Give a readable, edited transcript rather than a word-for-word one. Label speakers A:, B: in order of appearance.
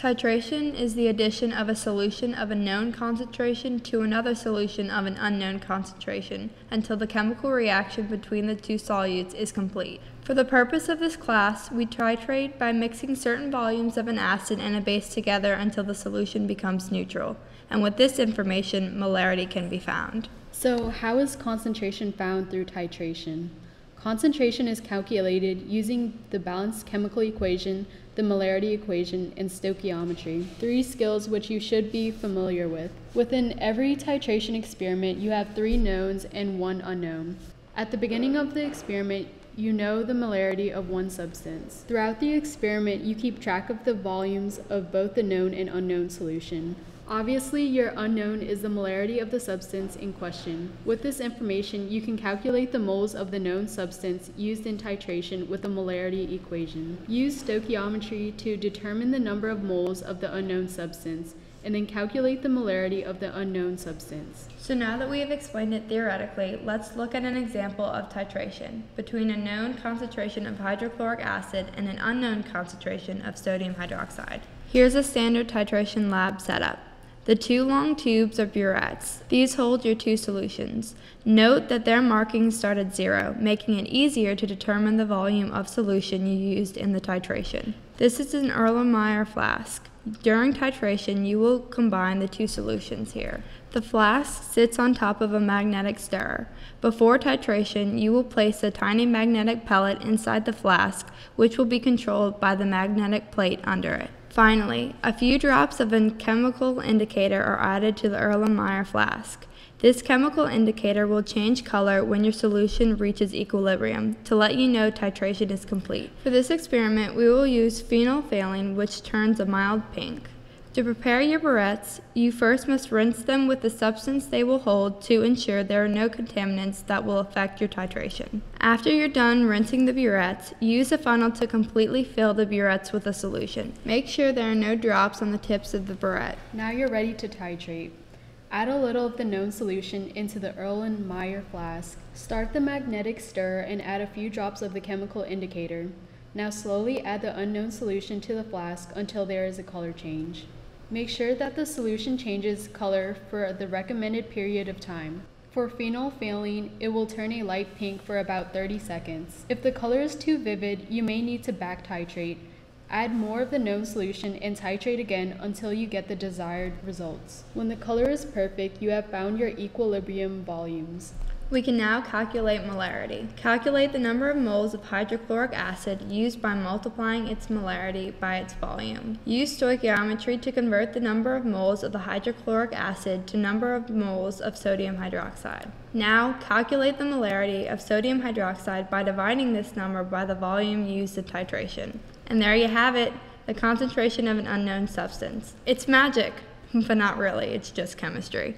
A: Titration is the addition of a solution of a known concentration to another solution of an unknown concentration until the chemical reaction between the two solutes is complete. For the purpose of this class, we titrate by mixing certain volumes of an acid and a base together until the solution becomes neutral. And with this information, molarity can be found.
B: So how is concentration found through titration? Concentration is calculated using the balanced chemical equation, the molarity equation, and stoichiometry, 3 skills which you should be familiar with. Within every titration experiment, you have 3 knowns and 1 unknown. At the beginning of the experiment, you know the molarity of one substance. Throughout the experiment, you keep track of the volumes of both the known and unknown solution. Obviously, your unknown is the molarity of the substance in question. With this information, you can calculate the moles of the known substance used in titration with the molarity equation. Use stoichiometry to determine the number of moles of the unknown substance, and then calculate the molarity of the unknown substance.
A: So now that we have explained it theoretically, let's look at an example of titration between a known concentration of hydrochloric acid and an unknown concentration of sodium hydroxide. Here's a standard titration lab setup. The 2 long tubes are burettes. These hold your 2 solutions. Note that their markings start at 0, making it easier to determine the volume of solution you used in the titration. This is an Erlenmeyer flask. During titration, you will combine the 2 solutions here. The flask sits on top of a magnetic stirrer. Before titration, you will place a tiny magnetic pellet inside the flask, which will be controlled by the magnetic plate under it. Finally, a few drops of a chemical indicator are added to the Erlenmeyer flask. This chemical indicator will change color when your solution reaches equilibrium to let you know titration is complete. For this experiment, we will use phenolphthalein, which turns a mild pink. To prepare your burettes, you first must rinse them with the substance they will hold to ensure there are no contaminants that will affect your titration. After you're done rinsing the burettes, use a funnel to completely fill the burettes with a solution. Make sure there are no drops on the tips of the burette.
B: Now you're ready to titrate. Add a little of the known solution into the Erlenmeyer flask. Start the magnetic stirrer and add a few drops of the chemical indicator. Now slowly add the unknown solution to the flask until there is a color change. Make sure that the solution changes color for the recommended period of time. For phenolphthalein, it will turn a light pink for about 30 seconds. If the color is too vivid, you may need to back titrate. Add more of the known solution and titrate again until you get the desired results. When the color is perfect, you have found your equilibrium volumes.
A: We can now calculate molarity. Calculate the number of moles of hydrochloric acid used by multiplying its molarity by its volume. Use stoichiometry to convert the number of moles of the hydrochloric acid to number of moles of sodium hydroxide. Now, calculate the molarity of sodium hydroxide by dividing this number by the volume used in titration. And there you have it, the concentration of an unknown substance. It's magic, but not really, it's just chemistry.